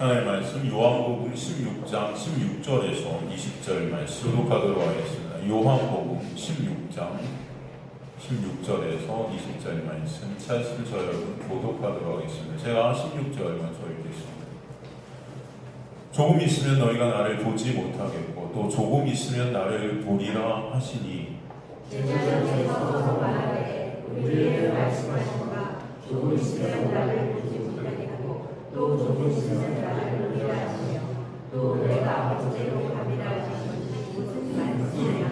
하나님의 말씀 요한복음 16장 16절에서 20절 말씀 교독하도록 하겠습니다. 요한복음 16장 16절에서 20절 말씀 찾으신 저 여러분 교독하도록 하겠습니다. 제가 16절 먼저 읽겠습니다. 조금 있으면 너희가 나를 보지 못하겠고 또 조금 있으면 나를 보리라 하시니 제자들께서 말하되 우리에게 말씀하시노라. 조금 있으면 나를 보지 못하겠고 또 조금 있으면 나를 보리라 하시며 또 내가 어제로 가리라 하시니 무슨 말씀이냐.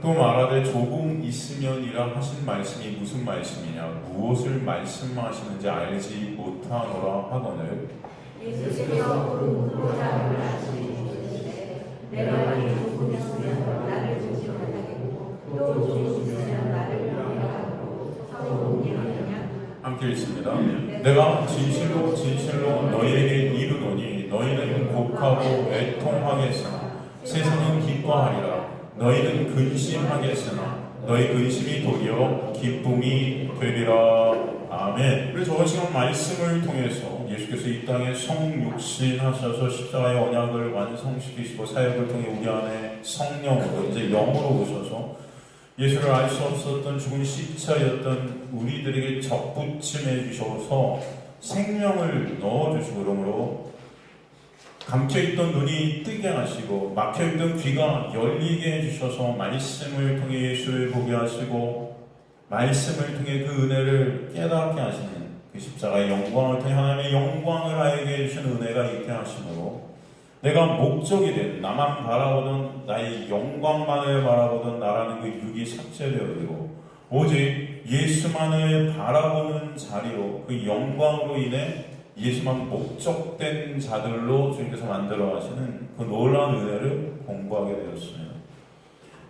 또 말하되 조금 있으면이라 하신 말씀이 무슨 말씀이냐. 무엇을 말씀하시는지 알지 못하노라 하거늘 예수께서 물고자 말하시니 내가 조금 있으면 나를 보지 못하겠고 또 조금 있으면 나를 보리라 하고 서로 공개하느냐. 함께 읽습니다. 내가 진실로 진실로 너희에게 이르노니 너희는 곡하고 애통하겠으나 세상은 기뻐하리라. 너희는 근심하겠으나 너희 근심이 도리어 기쁨이 되리라. 아멘. 그래서 저번 시간 말씀을 통해서 예수께서 이 땅에 성육신하셔서 십자가의 언약을 완성시키시고 사역을 통해 우리 안에 성령으로 이제 영으로 오셔서 예수를 알 수 없었던 죽은 시체였던 우리들에게 접붙임해 주셔서 생명을 넣어주시고 그러므로 감춰있던 눈이 뜨게 하시고 막혀있던 귀가 열리게 해주셔서 말씀을 통해 예수를 보게 하시고 말씀을 통해 그 은혜를 깨닫게 하시는 그 십자가의 영광을 통해 하나님의 영광을 알게 해주신 은혜가 있게 하시므로 내가 목적이 된 나만 바라보던 나의 영광만을 바라보던 나라는 그 육이 삭제되어지고 오직 예수만을 바라보는 자리로 그 영광으로 인해 예수만 목적된 자들로 주님께서 만들어 가시는 그 놀라운 은혜를 공부하게 되었습니다.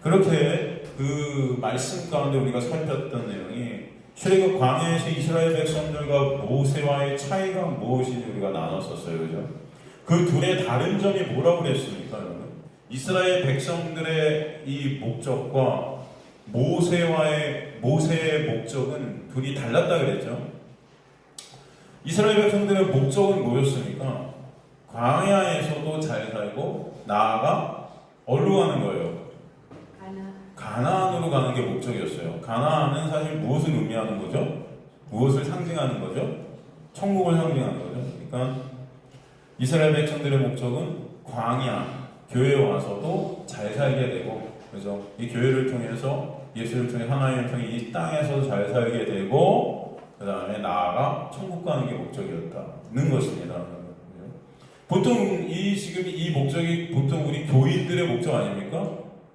그렇게 그 말씀 가운데 우리가 살폈던 내용이 출애굽 광야에서 이스라엘 백성들과 모세와의 차이가 무엇인지 우리가 나눴었어요. 그죠? 그 둘의 다른 점이 뭐라고 그랬습니까? 여러분? 이스라엘 백성들의 이 목적과 모세의 목적은 둘이 달랐다 그랬죠? 이스라엘 백성들의 목적은 뭐였습니까? 광야에서도 잘 살고 나아가 어디로 가는 거예요? 가나안으로 가는 게 목적이었어요. 가나안은 사실 무엇을 의미하는 거죠? 무엇을 상징하는 거죠? 천국을 상징하는 거죠. 그러니까 이스라엘 백성들의 목적은 광야, 교회에 와서도 잘 살게 되고, 그래서 이 교회를 통해서 예수를 통해 하나님을 통해 이 땅에서도 잘 살게 되고, 그 다음에 나아가 천국 가는 게 목적이었다는 것입니다. 보통 지금 이 목적이 보통 우리 교인들의 목적 아닙니까?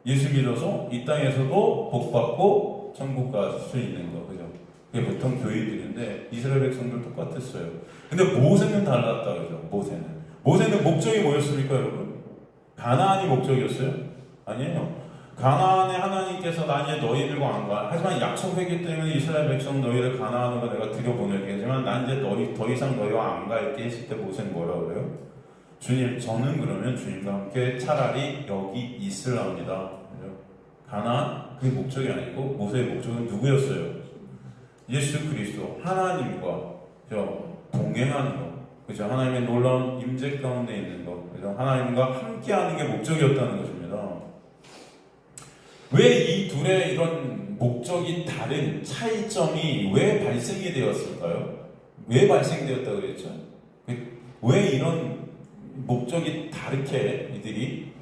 예수 믿어서 이 땅에서도 복 받고 천국 갈 수 있는 거, 그죠? 그게 보통 교인들인데 이스라엘 백성들 똑같았어요. 근데 모세는 달랐다, 그죠? 모세는 목적이 뭐였습니까, 여러분? 가나안이 목적이었어요? 아니에요. 가나안에 하나님께서 나 이제 너희들과 안 가. 하지만 약속했기 때문에 이스라엘 백성 너희를 가나안으로 내가 들여보내겠지만 난 이제 더 이상 너희와 안 갈게 했을 때 모세는 뭐라고 그래요? 주님, 저는 그러면 주님과 함께 차라리 여기 있으랍니다. 가나안? 그게 목적이 아니고 모세의 목적은 누구였어요? 예수 그리스도, 하나님과 동행하는 것, 그죠? 하나님의 놀라운 임재 가운데 있는 것, 그죠? 하나님과 함께하는 게 목적이었다는 것입니다. 왜 이 둘의 이런 목적이 다른 차이점이 왜 발생이 되었을까요? 왜 발생되었다고 그랬죠? 왜 이런 목적이 다르게 이들이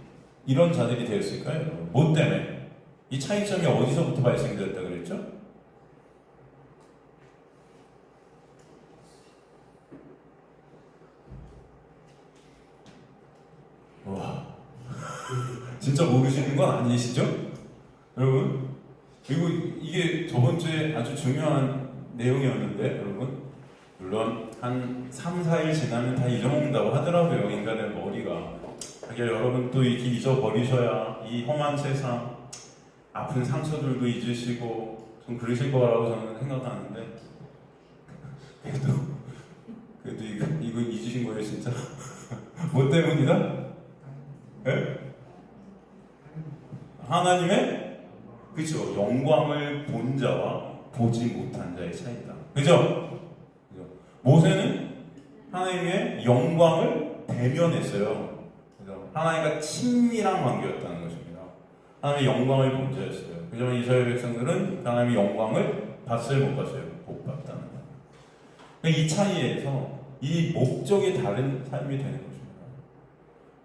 이런 자들이 되었을까요? 뭐 때문에? 이 차이점이 어디서부터 발생되었다고 그랬죠? 와, 진짜 모르시는 건 아니시죠? 여러분, 그리고 이게 저번 주에 아주 중요한 내용이었는데, 여러분, 물론 한 3, 4일 지나면 다 잊어먹는다고 하더라고요, 인간의 머리가. 하긴 여러분 또 이렇게 잊어버리셔야 이 험한 세상, 아픈 상처들도 잊으시고 좀 그러실 거라고 저는 생각하는데, 그래도 이거 잊으신 거예요, 진짜? 뭐 때문이다? 네? 하나님의 그죠? 영광을 본 자와 보지 못한 자의 차이다. 그죠? 모세는 하나님의 영광을 대면했어요. 그래서 하나님과 친밀한 관계였다는 것입니다. 하나님의 영광을 본 자였어요. 그래서 이스라엘 백성들은 하나님의 영광을 봤어요, 못 봤어요? 못 봤다는 거예요. 이 차이에서 이 목적이 다른 삶이 되는 것입니다.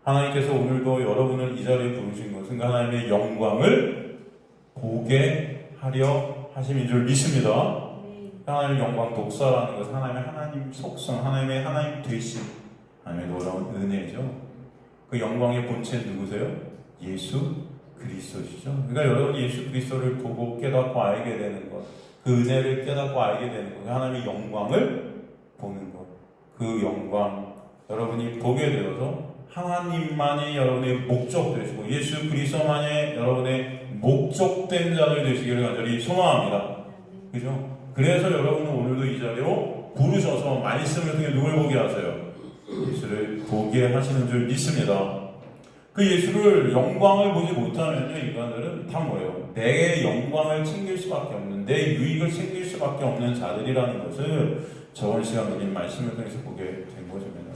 하나님께서 오늘도 여러분을 이 자리에 부르신 것은 하나님의 영광을 보게 하려 하심인 줄 믿습니다. 하나님의 영광 독사라는 것은 하나님 속성, 하나님의 하나님 되심, 하나님의 놀라운 은혜죠. 그 영광의 본체 누구세요? 예수 그리스도시죠. 그러니까 여러분이 예수 그리스도를 보고 깨닫고 알게 되는 것, 그 은혜를 깨닫고 알게 되는 것, 하나님의 영광을 보는 것, 그 영광 여러분이 보게 되어서 하나님만이 여러분의 목적 되시고 예수 그리스도만이 여러분의 목적된 자들 되시기를 간절히 소망합니다. 그죠? 그래서 여러분은 오늘도 이 자리로 부르셔서 말씀을 통해 누굴 보게 하세요? 예수를 보게 하시는 줄 믿습니다. 그 예수를 영광을 보지 못하면요, 인간들은 다 뭐예요? 내 영광을 챙길 수밖에 없는, 내 유익을 챙길 수밖에 없는 자들이라는 것을 저번 시간에 말씀을 통해서 보게 된 것입니다.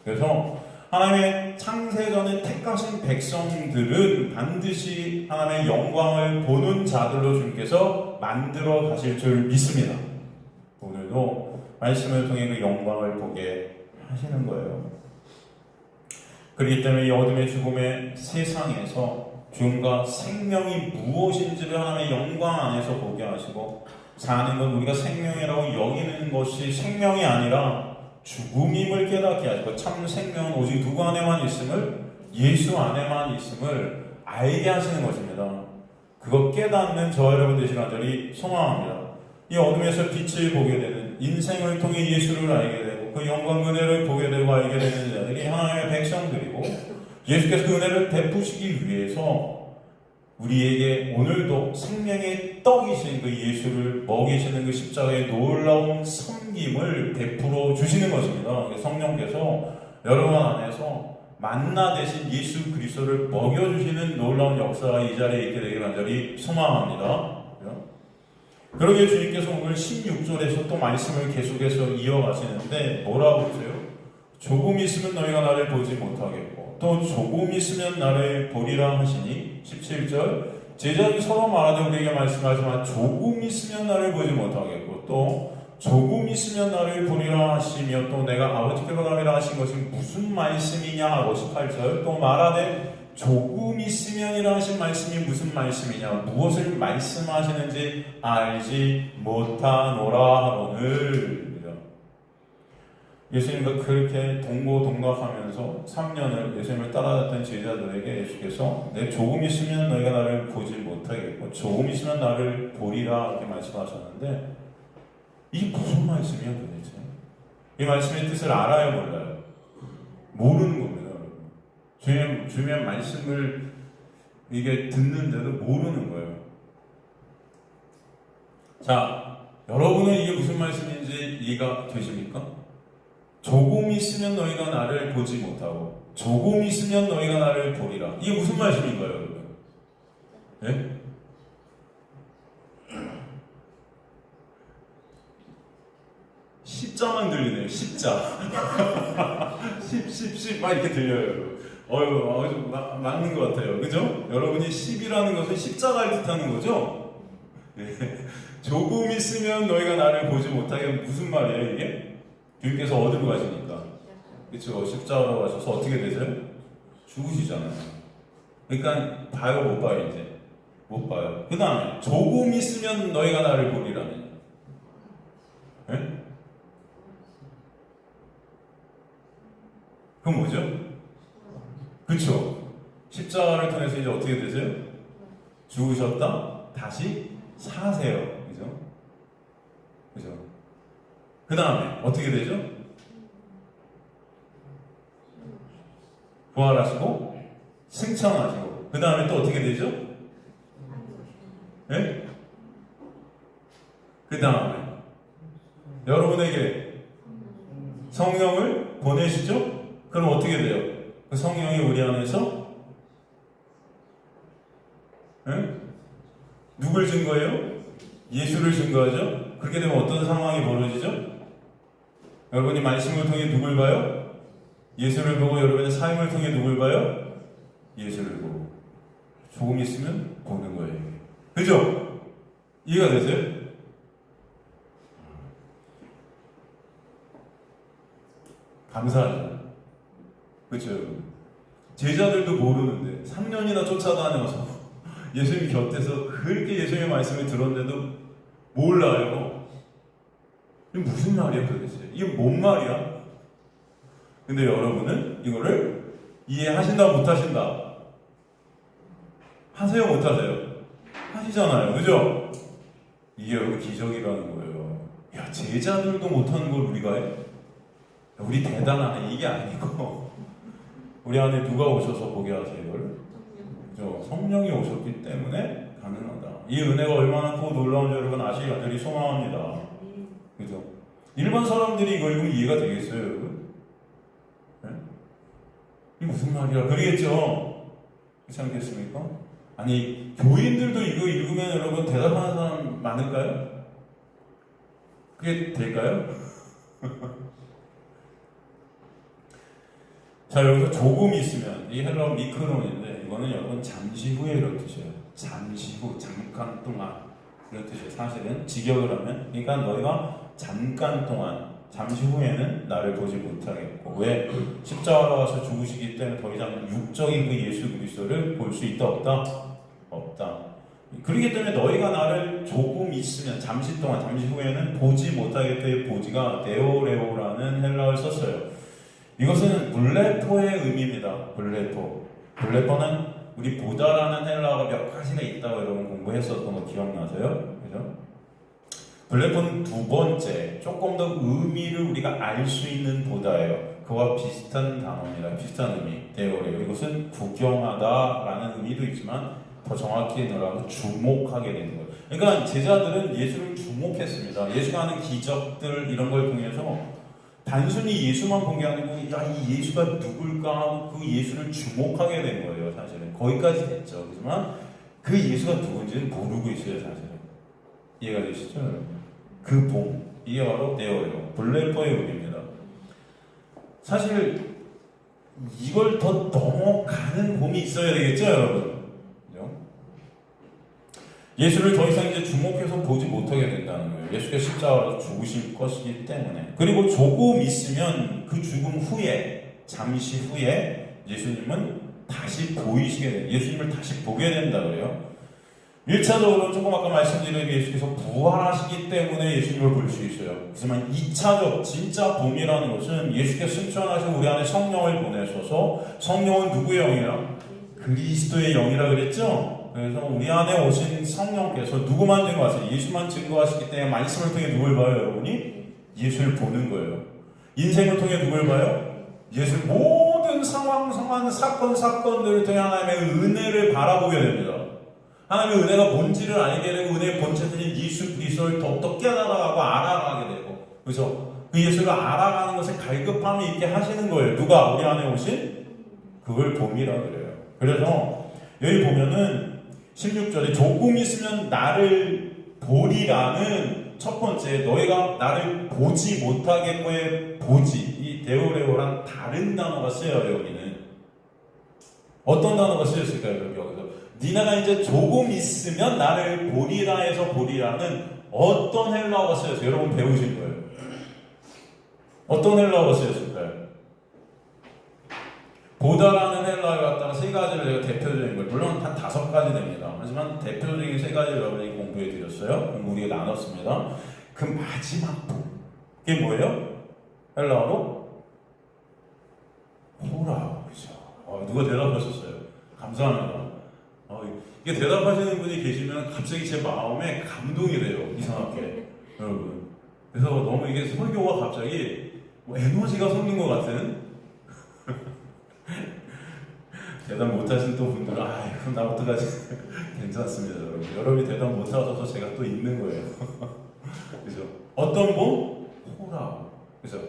그래서 하나님의 창세전에 택하신 백성들은 반드시 하나님의 영광을 보는 자들로 주님께서 만들어 가실 줄 믿습니다. 오늘도 말씀을 통해 그 영광을 보게 하시는 거예요. 그렇기 때문에 이 어둠의 죽음의 세상에서 죽음과 생명이 무엇인지를 하나님의 영광 안에서 보게 하시고, 사는 건 우리가 생명이라고 여기는 것이 생명이 아니라 죽음임을 깨닫게 하시고, 참 생명은 오직 누구 안에만 있음을, 예수 안에만 있음을 알게 하시는 것입니다. 그거 깨닫는 저 여러분 되시길 간절히 소망합니다. 이 어둠에서 빛을 보게 되는, 인생을 통해 예수를 알게 되고 그 영광 은혜를 보게 되고 알게 되는 자들이 하나님의 백성들이고, 예수께서 그 은혜를 베푸시기 위해서 우리에게 오늘도 생명의 떡이신 그 예수를 먹이시는 그 십자가의 놀라운 섬김을 베풀어 주시는 것입니다. 성령께서 여러분 안에서 만나 대신 예수 그리스도를 먹여주시는 놀라운 역사가 이 자리에 있게 되길 간절히 소망합니다. 그러기에 주님께서 오늘 16절에서 또 말씀을 계속해서 이어가시는데 뭐라고 그러세요? 조금 있으면 너희가 나를 보지 못하겠고 또 조금 있으면 나를 보리라 하시니, 17절 제자들이 서로 말하되 우리에게 말씀하지만 조금 있으면 나를 보지 못하겠고 또 조금 있으면 나를 보리라 하시며 또 내가 아버지께로 가리라 하신 것이 무슨 말씀이냐 하고, 18절 또 말하되 조금 있으면이라 하신 말씀이 무슨 말씀이냐, 무엇을 말씀하시는지 알지 못하노라 하거늘. 예수님과 그렇게 동고동락하면서 3년을 예수님을 따라갔던 제자들에게 예수께서 내 조금 있으면 너희가 나를 보지 못하겠고 조금 있으면 나를 보리라 이렇게 말씀하셨는데, 이게 무슨 말씀이야 도대체? 이 말씀의 뜻을 알아요, 몰라요? 모르는 겁니다. 주님의 말씀을 이게 듣는데도 모르는 거예요. 자, 여러분은 이게 무슨 말씀인지 이해가 되십니까? 조금 있으면 너희가 나를 보지 못하고 조금 있으면 너희가 나를 보리라. 이게 무슨 말씀인가요, 여러분? 네? 십자만 들리네요. 십자. 막 이렇게 들려요. 맞는 것 같아요. 그죠? 여러분이 10이라는 것은 십자가를 뜻하는 거죠? 네. 조금 있으면 너희가 나를 보지 못하게, 무슨 말이에요, 이게? 주님께서 어디로 가시니까? 그쵸? 십자가로 가셔서 어떻게 되세요? 죽으시잖아요. 그러니까 봐요, 못 봐요, 이제? 못 봐요. 그 다음에 조금 있으면 너희가 나를 보리라면. 네? 그건 뭐죠? 그쵸? 십자가를 통해서 이제 어떻게 되세요? 죽으셨다? 다시 사세요. 그죠? 그죠? 그 다음에 어떻게 되죠? 부활하시고 승천하시고 그 다음에 또 어떻게 되죠? 네? 그 다음에 여러분에게 성령을 보내시죠? 그럼 어떻게 돼요? 그 성령이 우리 안에서 네? 누굴 증거해요? 예수를 증거하죠? 그렇게 되면 어떤 상황이 벌어지죠? 여러분이 말씀을 통해 누굴 봐요? 예수를 보고 여러분의 삶을 통해 누굴 봐요? 예수를 보고. 조금 있으면 보는 거예요. 그죠? 이해가 되세요? 감사하죠. 그렇죠. 제자들도 모르는데 3년이나 쫓아다녀서 예수님 곁에서 그렇게 예수님의 말씀을 들었는데도 몰라요. 이게 무슨 말이야 도대체? 이게 뭔 말이야? 근데 여러분은 이거를 이해하신다 못하신다? 하세요 못하세요? 하시잖아요. 그죠? 이게 여러분 기적이라는 거예요. 야, 제자들도 못하는 걸 우리가 해? 우리 대단하네 이게 아니고 우리 안에 누가 오셔서 보게 하세요 이걸? 그죠? 성령이 오셨기 때문에 가능하다. 이 은혜가 얼마나 더 놀라운지 여러분 아시기 간절히 소망합니다. 그죠? 일반 사람들이 이거 읽으면 이해가 되겠어요 여러분? 네? 이게 무슨 말이야? 그러겠죠? 그렇지 않겠습니까? 아니 교인들도 이거 읽으면 여러분 대답하는 사람 많을까요? 그게 될까요? 자, 여기서 조금 있으면, 이 헬라어 미크론인데, 이거는 여러분 잠시 후에 이런 뜻이에요. 잠시 후, 잠깐 동안. 이런 뜻이에요. 사실은 직역을 하면, 그러니까 너희가 잠깐 동안, 잠시 후에는 나를 보지 못하겠고, 왜? 십자가로 가서 죽으시기 때문에 더 이상 육적인 그 예수 그리스도를 볼 수 있다, 없다? 없다. 그렇기 때문에 너희가 나를 조금 있으면, 잠시 동안, 잠시 후에는 보지 못하겠다의 보지가 네오레오라는 헬라어를 썼어요. 이것은 블레포의 의미입니다. 블레포는 우리 보다라는 헬라어가 몇 가지가 있다고 여러분 공부했었던 거 기억나세요? 그죠? 블레포는 두 번째, 조금 더 의미를 우리가 알 수 있는 보다예요. 그와 비슷한 단어입니다. 비슷한 의미, 데오레오. 이것은 구경하다라는 의미도 있지만 더 정확히 말하면 주목하게 되는 거예요. 그러니까 제자들은 예수를 주목했습니다. 예수가 하는 기적들 이런 걸 통해서 단순히 예수만 본 게 아니고 야, 이 예수가 누굴까 하고 그 예수를 주목하게 된 거예요. 사실은 거기까지 됐죠. 하지만 그 예수가 누군지는 모르고 있어요. 사실은 이해가 되시죠? 그 봄, 이게 바로 네오레오 블레포의 의미입니다. 사실 이걸 더 넘어가는 봄이 있어야 되겠죠 여러분? 그죠? 예수를 더 이상 이제 주목해서 보지 못하게 된다는 거예요. 예수께서 십자가로 죽으실 것이기 때문에. 그리고 조금 있으면 그 죽음 후에, 잠시 후에 예수님은 다시 보이시게 돼요. 예수님을 다시 보게 된다 그래요. 1차적으로 조금 아까 말씀드린 예수께서 부활하시기 때문에 예수님을 볼 수 있어요. 하지만 2차적 진짜 봄이라는 것은 예수께서 승천하신 우리 안에 성령을 보내셔서 성령은 누구의 영이야? 그리스도의 영이라 그랬죠? 그래서 우리 안에 오신 성령께서 누구만 증거하세요? 예수만 증거하시기 때문에 말씀을 통해 누굴 봐요, 여러분이? 예수를 보는 거예요. 인생을 통해 누굴 봐요? 예수 모든 상황, 사건들을 통해 하나님의 은혜를 바라보게 됩니다. 하나님의 은혜가 뭔지를 알게 되고 은혜의 본체인 예수 그리스도를 더욱더 깨달아가고 알아가게 되고 그래서 그 예수를 알아가는 것에 갈급함이 있게 하시는 거예요. 누가? 우리 안에 오신? 그걸 봄이라 그래요. 그래서 여기 보면은 16절에 조금 있으면 나를 보리라는 첫 번째 너희가 나를 보지 못하겠고의 보지 이 데오레오랑 다른 단어가 쓰여요. 여기는 어떤 단어가 쓰였을까요? 여기서 니네가 이제 조금 있으면 나를 보리라 해서 보리라는 어떤 헬라어가 쓰였어요? 여러분 배우신 거예요. 어떤 헬라어가 쓰였을까요? 보다라는 헬라어를 갖다가 세 가지를 제가 대표적인 걸 물론 한 5가지 됩니다. 하지만 대표적인 세 가지를 여러분이 공부해 드렸어요. 공부 우리가 나눴습니다. 그 마지막 부 그게 뭐예요? 헬라어로 호라 그죠? 누가 대답하셨어요? 감사합니다. 이게 대답하시는 분이 계시면 갑자기 제 마음에 감동이 돼요. 이상하게 여러분. 그래서 너무 이게 설교가 갑자기 에너지가 솟는 것 같은 대답 못하신 또 분들은 그럼 나 어떡하지? 괜찮습니다 여러분. 여러분이 대답 못하셔서 제가 또 있는 거예요. 그죠? 어떤 분? 호라. 그죠?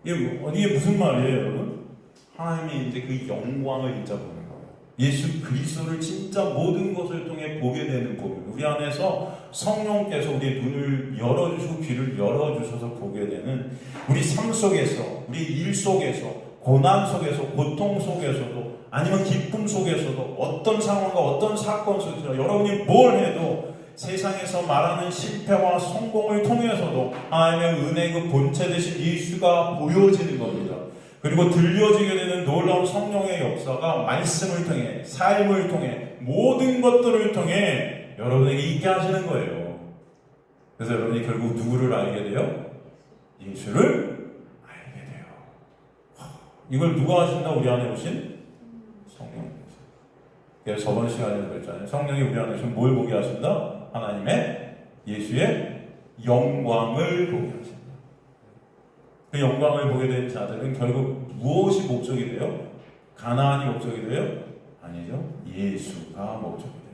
이게 무슨 말이에요 여러분? 하나님이 이제 그 영광을 진짜 보는 거예요. 예수 그리스도를 진짜 모든 것을 통해 보게 되는 법입니다. 우리 안에서 성령께서 우리의 눈을 열어주시고 귀를 열어주셔서 보게 되는 우리 삶 속에서, 우리 일 속에서, 고난 속에서, 고통 속에서도, 아니면 기쁨 속에서도, 어떤 상황과 어떤 사건 속에서 여러분이 뭘 해도 세상에서 말하는 실패와 성공을 통해서도 하나님의 은혜의 그 본체 되신 예수가 보여지는 겁니다. 그리고 들려지게 되는 놀라운 성령의 역사가 말씀을 통해, 삶을 통해, 모든 것들을 통해 여러분에게 있게 하시는 거예요. 그래서 여러분이 결국 누구를 알게 돼요? 예수를 알게 돼요. 이걸 누가 하신다? 우리 안에 오신 성령께서. 그래서 저번 시간에도 그랬잖아요. 성령이 우리 안에 오신 뭘 보게 하신다? 하나님의 예수의 영광을 보게 하신다. 그 영광을 보게 된 자들은 결국 무엇이 목적이 돼요? 가나안이 목적이 돼요? 아니죠. 예수가 목적이 됩니다.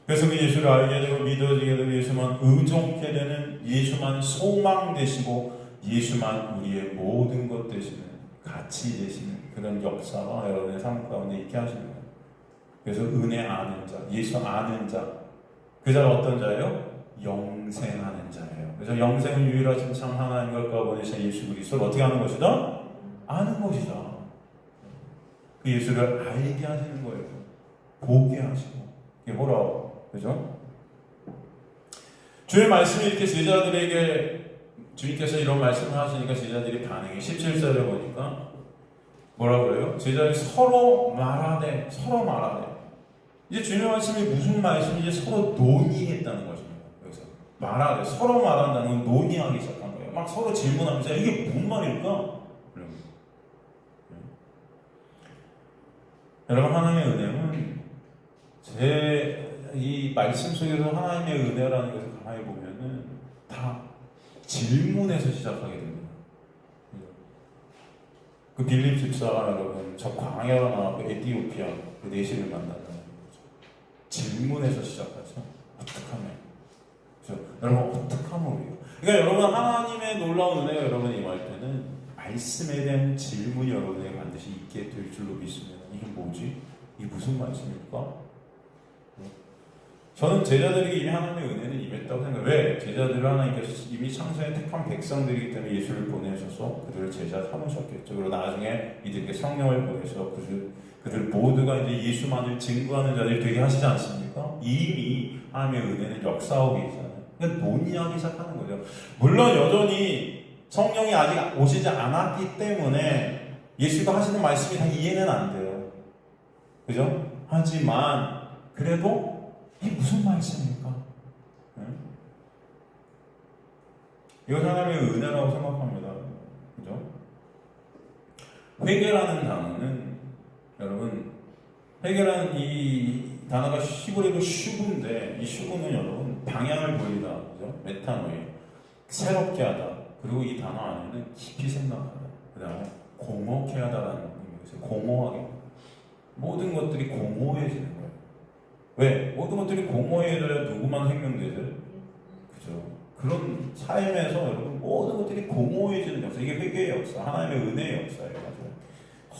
그래서 그 예수를 알게 되고 믿어지게 되고 예수만 의존케 되는, 예수만 소망 되시고 예수만 우리의 모든 것 되시는, 가치 되시는 그런 역사가 여러분의 삶 가운데 있게 하시는 거예요. 그래서 은혜 아는 자, 예수 아는 자, 그 자가 어떤 자예요? 영생하는 자예요. 그래서 영생은 유일하신 참 하나님과 보내신 예수 그리스도를 어떻게 하는 것이다? 아는 것이다. 그 예수를 알게 하시는 거예요. 보게 하시고. 이게 뭐라고? 그죠? 주의 말씀이 이렇게 제자들에게, 주님께서 이런 말씀을 하시니까 제자들이 반응이 17절에 보니까 뭐라고 그래요? 제자들이 서로 말하되. 이제 주님의 말씀이 무슨 말씀인지 서로 논의했다는 것입니다. 여기서 말하되, 서로 말한다는 건 논의하기 시작한 거예요. 막 서로 질문하면서 이게 무슨 말일까? 여러분, 하나님의 은혜는 이 말씀 속에서 하나님의 은혜라는 것을 가만히 보면은 다 질문에서 시작하게 됩니다. 그 빌립 집사가 여러분 저 광야로 나와서 에티오피아 그 내시를 만났다는 거죠. 질문에서 시작하죠. 어떡하면? 그렇죠? 여러분 어떡하면 우리요? 그러니까 여러분 하나님의 놀라운 은혜가 여러분이 임할 때는 말씀에 대한 질문이 여러분에게 반드시 있게 될 줄로 믿습니다. 이게 뭐지? 이게 무슨 말씀일까? 저는 제자들에게 이미 하나님의 은혜는 임했다고 생각해요. 왜? 제자들을 하나님께서 이미 창세에 택한 백성들이기 때문에 예수를 보내셔서 그들을 제자 삼으셨겠죠. 그리고 나중에 이들에게 성령을 보내셔서 그들 모두가 이제 예수만을 증거하는 자들이 되게 하시지 않습니까? 이미 하나님의 은혜는 역사하고 계시잖아요. 그러니까 논의하기 시작하는 거죠. 물론 여전히 성령이 아직 오시지 않았기 때문에 예수가 하시는 말씀이 다 이해는 안 돼요. 그죠? 하지만 그래도 이게 무슨 말씀입니까? 이건 하나님의 은혜라고 생각합니다. 그죠? 회개라는 단어는 여러분, 회개라는 이 단어가 히브리어로 슈브인데 이 슈브는 여러분 방향을 보이다, 그죠? 메타노이, 새롭게 하다. 그리고 이 단어 안에는 깊이 생각하다. 그 다음에 공허케 하다라는 의미가 있어요. 공허하게. 모든 것들이 공허해지는 거예요. 왜? 모든 것들이 공허해져야 누구만 생명되죠? 그죠? 그런 삶에서 여러분 모든 것들이 공허해지는 역사. 이게 회개의 역사, 하나님의 은혜의 역사예요. 맞아요.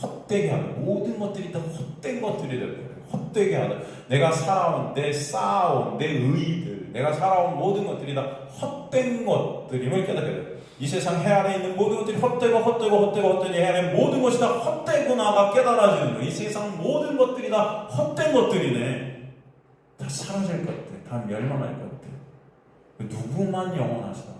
헛되게 하다. 모든 것들이 다 헛된 것들이 될 거예요. 헛되게 하다. 내가 살아온, 내 쌓아온, 내 의의들, 내가 살아온 모든 것들이 다 헛된 것들임을 깨닫게 돼요. 이 세상 해 아래 있는 모든 것들이 헛되니 해 아래 모든 것이 다 헛되구나가 깨달아지는 거예요. 이 세상 모든 것들이 다 헛된 것들이네. 다 사라질 것 같아. 다 멸망할 것 같아. 누구만 영원하시다.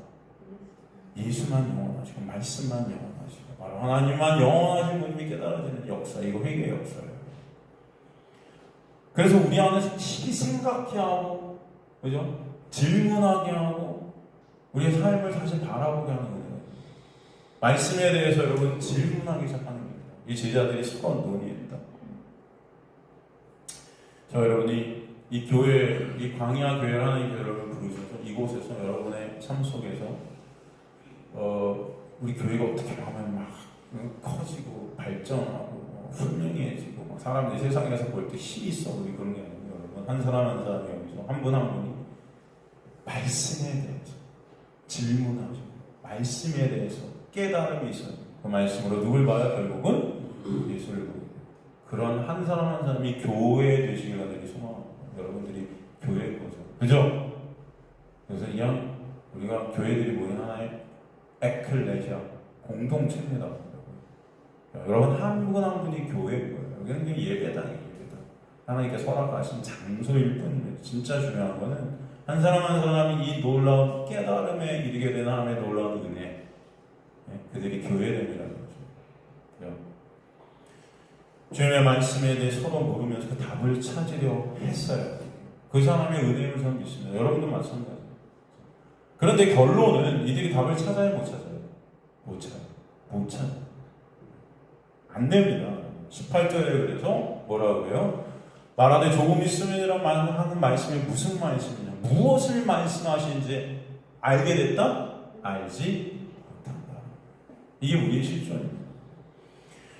예수만 영원하시고 말씀만 영원하시고 바로 하나님만 영원하신 분이 깨달아지는 역사. 이거 회개의 역사예요. 그래서 우리 안에서 깊이 생각해 하고, 그죠? 질문하게 하고 우리의 삶을 다시 바라보게 하는 거예요. 말씀에 대해서 여러분 질문하기 시작하는 겁니다. 이 제자들이 서로 논의했다. 자, 여러분이 이 교회, 이 광야 교회를 하나님께서 여러분을 부르셔서 이곳에서 여러분의 삶 속에서 우리 교회가 어떻게 하면 막 커지고 발전하고 훌륭해지고 막 사람들이 세상에서 볼 때 힘이 있어 우리 그런 게 아니에요. 여러분 한 사람 한 사람이 여기서 한 분 한 분이 말씀에 대해서 질문하죠. 말씀에 대해서 깨달음이 있어요. 그 말씀으로 누굴 봐요? 결국은 예수를 보게 돼요. 그런 한 사람 한 사람이 교회 되시길 간절히 소망합니다. 여러분들이 교회인 거죠. 그죠? 그래서 그냥 우리가 교회들이 모인 하나의 에클레시아 공동체입니다. 여러분 한 분 한 분이 교회인 거예요. 여기는 그냥 예배당이에요. 예배당. 하나님께서 허락하신 장소일 뿐이에요. 진짜 중요한 거는 한 사람 한 사람이 이 놀라운 깨달음에 이르게 되는 하나님의 놀라운 은혜, 그들이 교회됨이라는 거죠. 주님의 말씀에 대해 서로 물으면서 그 답을 찾으려 했어요. 그 사람의 은혜를 저는 믿습니다. 여러분도 마찬가지예요. 그런데 결론은 이들이 답을 찾아요, 못 찾아요? 못 찾아요. 못 찾아요. 안 됩니다. 18절에 그래서 뭐라고 해요? 말하되 조금 있으면이라고 하는 말씀이 무슨 말씀이냐? 무엇을 말씀하시는지 알게 됐다? 알지 못한다. 이게 우리의 실존입니다.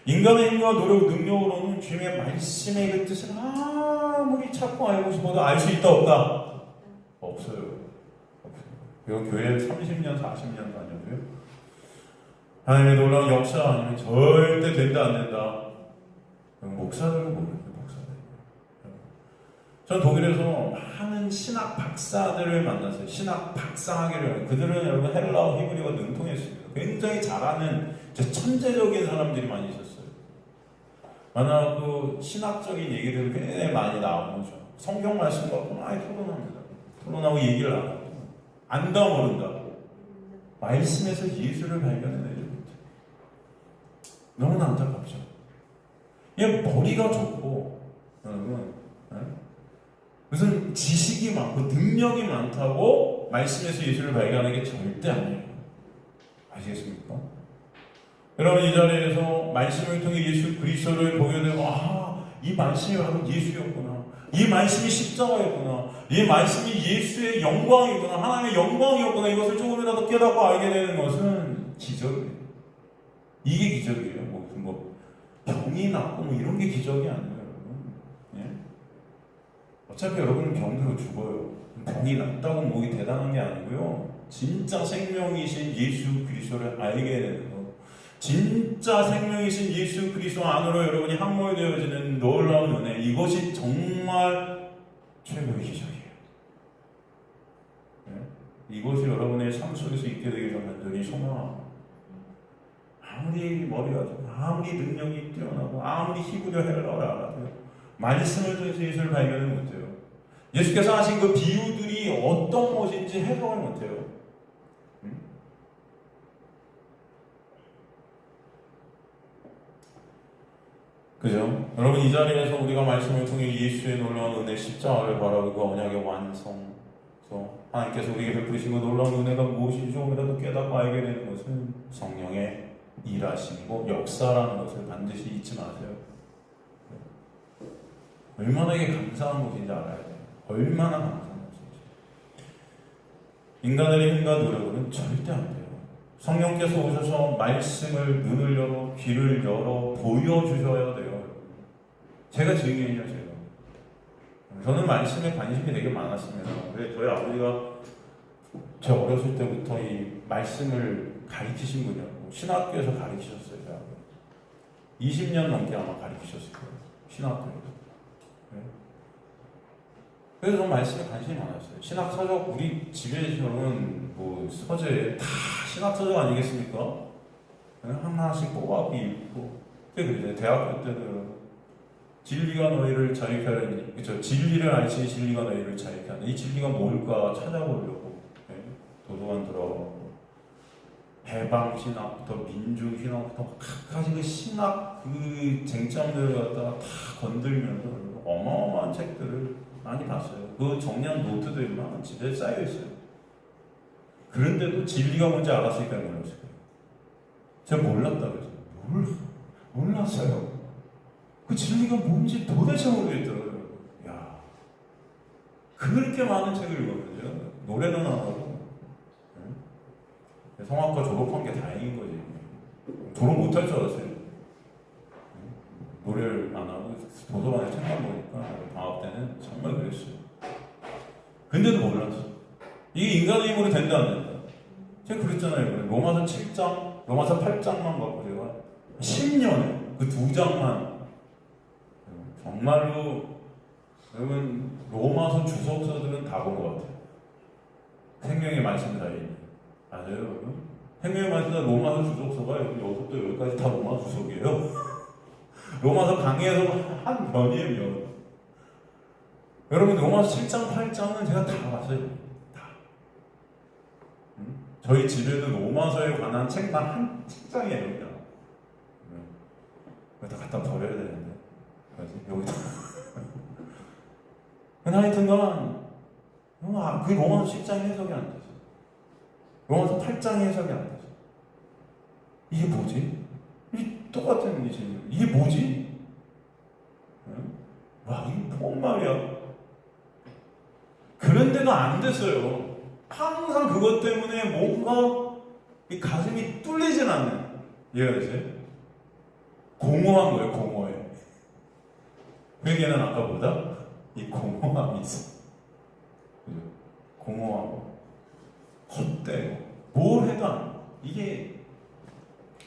인간의 힘과 노력, 능력으로는 주님의 말씀의 그 뜻을 아무리 찾고 알고 싶어도 알 수 있다, 없다? 없어요. 이거 교회 30년, 40년 다녀도요. 하나님의 놀라운 역사 아니면 절대 된다, 안 된다. 목사들은 모릅니다, 목사들. 전 독일에서 많은 신학 박사들을 만났어요. 신학 박사학위를. 그들은 여러분 헬라어, 히브리어가 능통했습니다. 굉장히 잘하는 천재적인 사람들이 많이 있었어요. 만나고 신학적인 얘기들을 굉장히 많이 나오죠. 성경 말씀 갖고 많이 토론합니다. 토론하고 얘기를 나누고 안다 모른다. 말씀에서 예수를 발견해내지 못해. 너무나 안타깝죠. 얘 머리가 좋고 여러분 무슨 지식이 많고 능력이 많다고 말씀에서 예수를 발견하는 게 절대 아니에요. 아시겠습니까? 여러분 이 자리에서 말씀을 통해 예수 그리스도를 보게 되고 이 말씀이 바로 예수였구나. 이 말씀이 십자가였구나. 이 말씀이 예수의 영광이구나. 하나님의 영광이었구나. 이것을 조금이라도 깨닫고 알게 되는 것은 기적이에요. 이게 기적이에요. 뭐 병이 낫고 뭐 이런 게 기적이 아니에요. 여러분. 예? 어차피 여러분은 병들어 죽어요. 병이 낫다고 뭐이 대단한 게 아니고요. 진짜 생명이신 예수 그리스도를 알게 되는 것. 진짜 생명이신 예수 그리스도 안으로 여러분이 함몰되어지는 놀라운 은혜. 이것이 정말 최고의 기적이에요. 네? 이것이 여러분의 삶 속에서 있게 되길 간절히 소망합니다. 아무리 머리가 좋고 아무리 능력이 뛰어나고 아무리 히브리어 헬라어를 알아도 말씀을 통해서 예수를 발견을 못해요. 예수께서 하신 그 비유들이 어떤 것인지 해석을 못해요. 그죠? 여러분 이 자리에서 우리가 말씀을 통해 예수의 놀라운 은혜 십자가를 바라보고 그 언약의 완성, 하나님께서 우리에게 베푸신 그 놀라운 은혜가 무엇인지 조금이라도 깨닫고 알게 되는 것은 성령의 일하심이고 역사라는 것을 반드시 잊지 마세요. 얼마나 이게 감사한 것인지 알아야 돼요. 얼마나 감사한 것인지. 인간의 힘과 노력은 절대 안 돼요. 성령께서 오셔서 말씀을 눈을 열어 귀를 열어 보여주셔야 돼요. 제가 증인이에요. 제가. 저는 말씀에 관심이 되게 많았습니다. 왜 저희 아버지가 제 어렸을 때부터 이 말씀을 가르치신 분이었고 신학교에서 가르치셨어요. 20년 넘게 아마 가르치셨을 거예요. 신학교에서. 네. 그래서 저는 말씀에 관심이 많았어요. 신학 서적 우리 집에서는 뭐 서재 다 신학 서적 아니겠습니까? 하나씩 뽑아서 읽고 그때 대학교 때도 진리가 너희를 자유케 하는 그쵸? 진리를 알지 진리가 너희를 자유케 하는 이 진리가 뭘까 찾아보려고 도서관 들어가고 해방신학부터 민중신학부터 각가지 그 신학 그 쟁점들을 갖다가 다 건들면서 어마어마한 책들을 많이 봤어요. 그 정리한 노트들만 집에 쌓여있어요. 그런데도 진리가 뭔지 알았으니까 몰랐을 거예요. 제가 몰랐다 그래서 몰랐어요. 그 진리가 뭔지 도대체 모르겠더라고요. 야, 그렇게 많은 책을 읽었거든요. 노래는 안 하고 성악과 졸업한 게 다행인 거지. 졸업 못할 줄 알았어요. 노래를 안 하고 도서관에 책만 보니까 방학 때는 정말 그랬어요. 근데도 몰랐어. 이게 인간의 힘으로 된다 안 된다. 제가 그랬잖아요. 로마서 7장, 로마서 8장만 갖고 제가 10년에 그 2장만 정말로 여러분 로마서 주석서들은 다 본 것 같아요. 생명의 말씀 사이. 맞아요, 여러분. 생명의 말씀 로마서 주석서가 여기부터 여기까지 다 로마서 주석이에요. 로마서 강의에서 한 면이에요, 면. 여러분 로마서 7장, 8장은 제가 다 봤어요. 다. 저희 집에도 로마서에 관한 책만 한 책장이에요, 그냥. 여기다 갖다 버려야 되는데. 여기다. 근데 하여튼간 그 로마서 10장이 해석이 안 되죠. 로마서 8장이 해석이 안 되죠. 이게 뭐지? 이 똑같은 이제 이게 뭐지? 와, 이게 뭔 말이야? 그런데도 안 됐어요. 항상 그것 때문에 뭔가 이 가슴이 뚫리진 않는. 이해가 되세요? 공허한 거예요, 공허해. 회개는 아까보다 이 공허함이 있어. 공허하고 헛되고 뭘 해도 안 이게.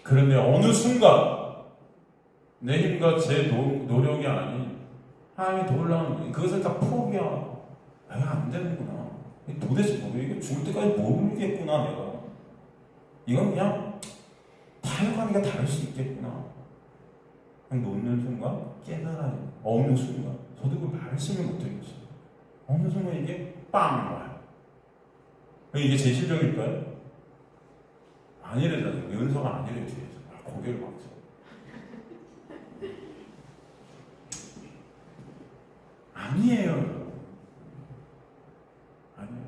그런데 어느 순간 내 힘과 제 노력이 아닌 하나님이 놀라운 그것을 다 포기하고 안 되는구나. 도대체 뭐 이게 죽을 때까지 모르겠구나 내가. 이건 그냥 타협하니까 다를 수 있겠구나. 그냥 놓는 순간 깨달아요. 어느 순간 저도 그 말씀을 못 드리겠어요. 어느 순간 이게 빵 와요. 이게 제 실력일까요? 아니래잖아요. 은서가 아니래 뒤에서. 고개를 막죠. 아니에요. 아니에요.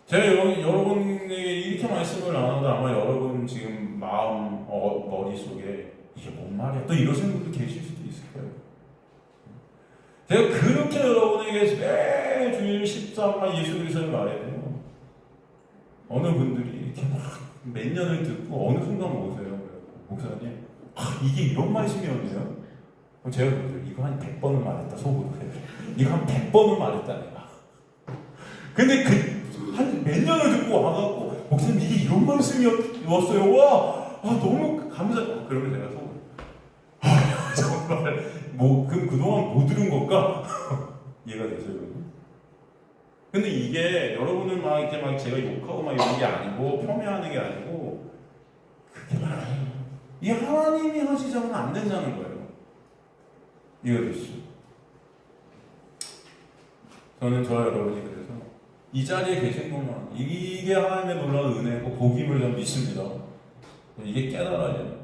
제가 여러분에게 이렇게 말씀을 나눠도 아마 여러분 지금 마음, 머릿속에 이게 뭔 말이야? 또 이러시는 분도 계실 수도 있을 거예요. 제가 그렇게 여러분에게 매주일 십자가 예수 그리스도를 말해요. 어느 분들이 이렇게 막 몇 년을 듣고 어느 순간 오세요. 목사님, 이게 이런 말씀이었네요. 그럼 제가 그러죠. 이거 한 100번은 말했다. 속으로. 이거 한 100번은 말했다 내가. 근데 한 몇 년을 듣고 와갖고 목사님 이게 이런 말씀이었어요. 와, 너무 감사. 그러면 제가 속으로 정말 그럼 그동안 뭐 들은 걸까? 이해가 되세요? 근데 이게 여러분을 막 이렇게 막 제가 욕하고 막 이런 게 아니고 폄훼하는 게 아니고 그게 말아요. 이게 하나님이 하시자면 안 된다는 거예요. 이해가 되시죠? 저는 저 여러분이 그래서 이 자리에 계신 것만 이게 하나님의 놀라운 은혜고 복임을 전 믿습니다. 이게 깨달아야 돼요.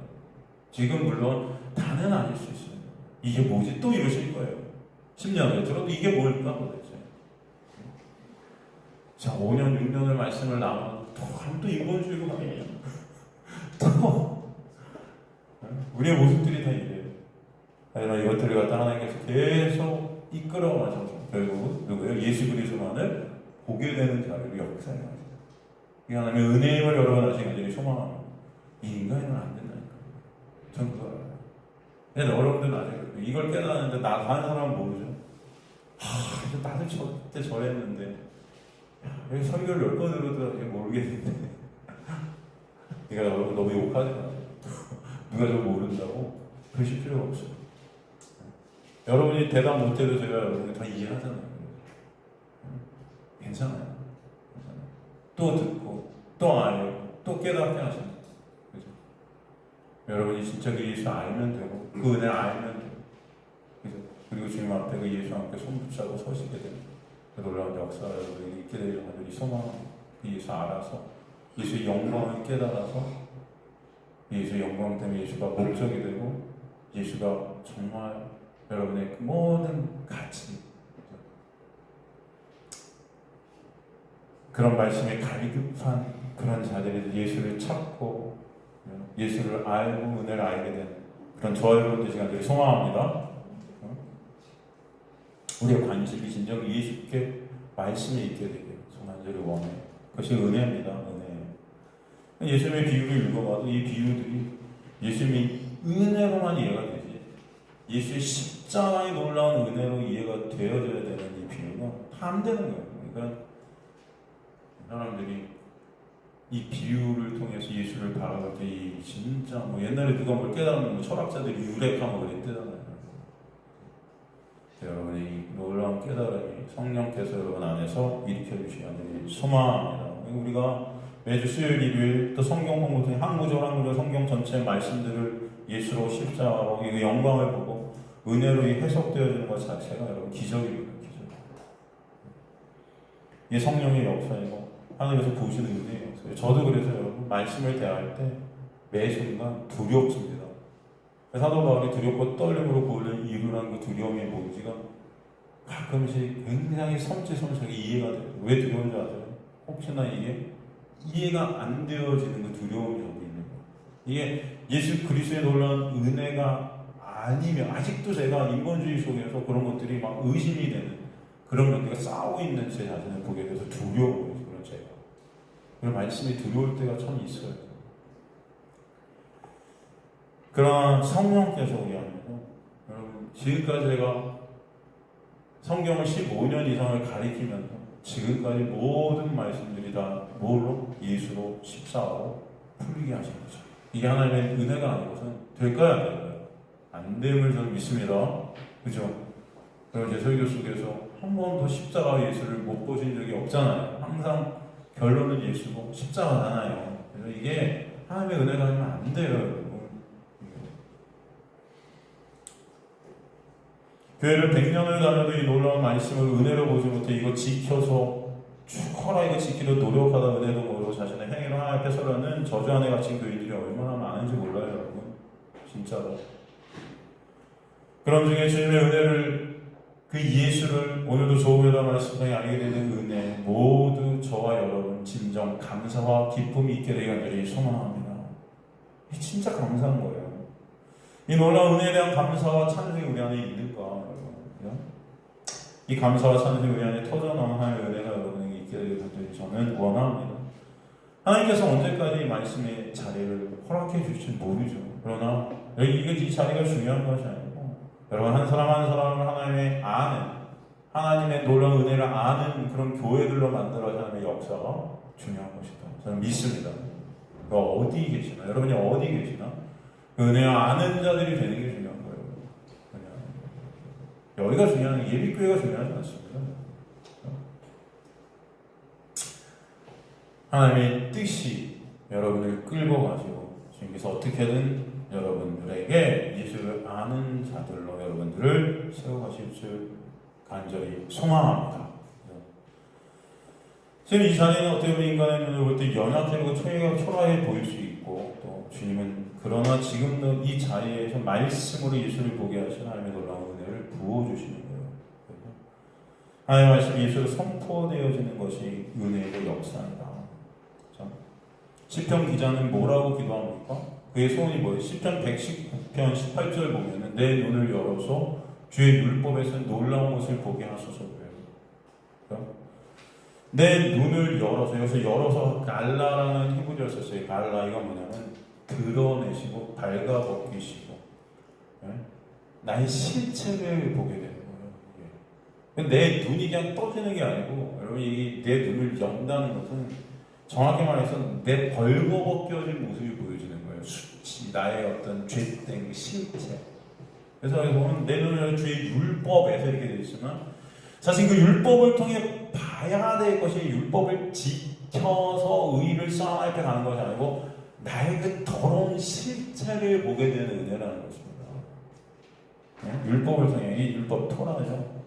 지금 물론 다는 아닐 수 있어요. 이게 뭐지? 또 이러실 거예요. 10년을 들어도 이게 뭘까 도대체. 자, 5년, 6년을 말씀을 나눠도 또 인본주의로 가요. 또 우리의 모습들이 다 이래요. 하지만 이것들을 갖다 하나님께서 계속 이끌어 가셔서 결국 누구예요? 예수 그리스도만을 보게 되는 자리로 역사해 가세요. 이 하나님의 은혜임을 여러분 하시는 분들이 소망합니다. 이 인간이면 안 된다니까. 전 그거 알아요. 근데 여러분들 나중에 이걸 깨닫는데 다른 사람은 모르죠. 나도 저때 저랬는데 여기 설교를 10번 들어도 모르겠는데 내가 여러분 너무 욕하지 마세요. 누가 저 모른다고 그러실 필요가 없어요. 여러분이 대답 못해도 제가 여러분이 다 이해하잖아요. 괜찮아요. 또 듣고 또 알고 또 깨닫게 하시는 그죠? 여러분이 진짜 그 예수 알면 되고 그 은혜 알면 되고 그죠? 그리고 주님 앞에 그 예수 함께 손 붙잡고 서시게 됩니다. 그 놀라운 역사를 여러분이 있게 되려 하는 이 소망, 예수 알아서 예수의 영광을 깨달아서 예수의 영광 때문에 예수가 목적이 되고 예수가 정말 여러분의 그 모든 가치 그런 말씀에 갈급한 그런 자들이 예수를 찾고 예수를 알고 은혜를 알게 되는 그런 저 여러분들 시간들이 소망합니다. 우리의 관심이 진정 예수께 말씀에 있게 되길 소망들을 원해요. 그것이 은혜입니다. 은혜예요. 예수님의 비유를 읽어봐도 이 비유들이 예수님이 은혜로만 이해가 되지 예수의 십자가의 놀라운 은혜로 이해가 되어져야 되는 이 비유가 다 안 되는 거예요. 그러니까 사람들이 이 비유를 통해서 예수를 바라볼 때 이 진짜 뭐 옛날에 누가 뭘 깨달으면 뭐 철학자들이 유레카뭐 그랬대잖아요. 여러분의 이 놀라운 깨달음이 성령께서 여러분 안에서 일으켜 주시는 소망입니다. 우리가 매주 수요일, 일요일 또 성경 공부 중에 한 구절 성경 전체 말씀들을 예수로 십자가로 이 영광을 보고 은혜로 해석되어지는 것 자체가 여러분 기적입니다. 기적. 이게 성령의 역사이고 하늘에서 부으시는 은혜의 역사예요. 저도 그래서 여러분 말씀을 대할 때 매 순간 두렵습니다. 사도 바울이 두렵고 떨림으로 보는 이유라는 그 두려움이 뭔지가 가끔씩 굉장히 섬찟하게 이해가 돼요. 왜 두려운지 아세요? 혹시나 이게 이해가 안 되어지는 그 두려움이 여기 있는 거예요. 이게 예수 그리스도의 놀라운 은혜가 아니면 아직도 제가 인본주의 속에서 그런 것들이 막 의심이 되는 그런 것들과 싸우고 있는 제 자신을 보게 돼서 두려워요. 그런 제가. 그런 말씀이 두려울 때가 참 있어요. 그러나 성령께서 우리 안에서 여러분 지금까지 제가 성경을 15년 이상을 가리키면서 지금까지 모든 말씀들이 다 뭐로? 예수로 십자가로 풀리게 하신 거죠. 이게 하나님의 은혜가 아닌 것은 될까요? 안 될까요? 안 됨을 저는 믿습니다. 그죠? 그럼 제 설교 속에서 한 번도 십자가 예수를 못 보신 적이 없잖아요. 항상 결론은 예수고 십자가잖아요. 그래서 이게 하나님의 은혜가 아니면 안 돼요, 여러분. 교회를 100년을 다녀도 이 놀라운 말씀을 은혜로 보지 못해 이거 지켜서 죽어라 이거 지키려 노력하다 은혜도 모르고 자신의 행위로 하나님 앞에 서려는 저주 안에 갇힌 교인들이 얼마나 많은지 몰라요, 여러분. 진짜로. 그런 중에 주님의 은혜를 그 예수를 오늘도 조국에다 말씀을 알게 되는 은혜 모두 저와 여러분 진정 감사와 기쁨이 있게 되기 간절히 소망합니다. 이게 진짜 감사한 거예요. 이 놀라운 은혜에 대한 감사와 찬송이 우리 안에 있는가, 여러분? 이 감사와 찬송이 우리 안에 터져나온 하나님의 은혜가 여러분에게 있게 되기를 저는 원합니다. 하나님께서 언제까지 이 말씀의 자리를 허락해 주실지 모르죠. 그러나 이게 이 자리가 중요한 것이 아니고 여러분 한 사람 한 사람을 하나님의 아는 하나님의 놀라운 은혜를 아는 그런 교회들로 만들어야 하나님의 역사가 중요한 것이다. 저는 믿습니다. 어디 계시나? 여러분이 어디 계시나? 그 은혜를 아는 자들이 되는 게 중요한 거예요. 그냥 여기가 중요한 게 예비교회가 중요하지 않습니다. 하나님의 뜻이 여러분을 끌고 가시고 주님께서 어떻게든 여러분들에게 예수를 아는 자들로 여러분들을 세워가실 줄 간절히 소망합니다. 지금 이 자리는 어떻게 보면 인간의 눈을 볼 때 연약하고 초라해 보일 수 있고 또 주님은 그러나 지금도 이 자리에서 말씀으로 예수를 보게 하신 하나님의 놀라운 은혜를 부어주시는 거예요. 하나님의 말씀이 예수로 선포되어지는 것이 은혜의 역사입니다. 시편 기자는 뭐라고 기도합니까? 그의 소원이 뭐예요? 시편 119편 18절 보면은 내 눈을 열어서 주의 율법에서 놀라운 것을 보게 하소서 그래요. 내 눈을 열어서 여기서 열어서 갈라라는 히브리어를 썼어요. 갈라 이거 뭐냐면 드러내시고 발가벗기시고 나의 실체를 보게 되는 거예요. 내 눈이 그냥 떠지는 게 아니고 여러분 내 눈을 연다는 것은 정확히 말해서 내 벌거벗겨진 모습이 보여지는 거예요. 수치, 나의 어떤 죄된 실체. 그래서 여기 보면 내 눈을 주의 율법에서 이렇게 되어 있으면 사실 그 율법을 통해 봐야 될 것이 율법을 지켜서 의를 쌓아 앞에 가는 것이 아니고 나의 그 더러운 실체를 보게 되는 은혜라는 것입니다. 율법을 통해 이 율법 토라죠.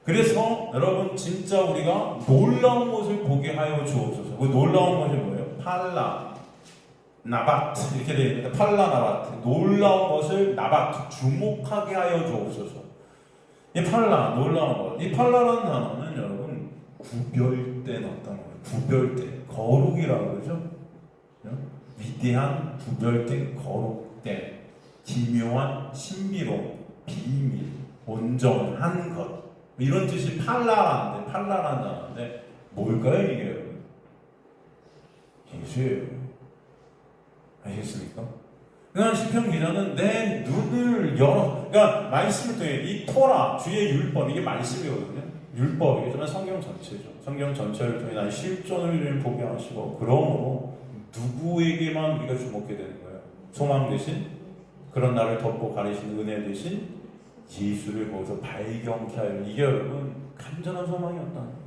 그래서 여러분 진짜 우리가 놀라운 것을 보게 하여 주옵소서. 그 놀라운 것이 뭐예요? 팔라, 나바트 이렇게 되어 있는데 팔라, 나바트 놀라운 것을 나바트 주목하게 하여 주옵소서. 이 팔라, 놀라운 것. 이 팔라라는 단어는 여러분 구별된 어떤 거예요. 구별된 거룩이라고 그러죠. 위대한 구별된 거룩된 기묘한 신비로운 비밀 온전한 것 이런 뜻이 팔라라는데 팔라라는 단어인데 뭘까요 이게? 예수예요. 아시겠습니까? 그러니까 시편 기자는 내 눈을 열어 그러니까 말씀을 통해 이 토라 주의 율법 이게 말씀이거든요. 율법이지만 성경 전체죠. 성경 전체를 통해 나의 실존을 보게 하시고, 그러므로 누구에게만 우리가 주목해야 되는 거예요? 소망 대신, 그런 나를 덮고 가리신 은혜 대신 예수를 거기서 발견케 하여, 이게 여러분 간절한 소망이었다는 거예요.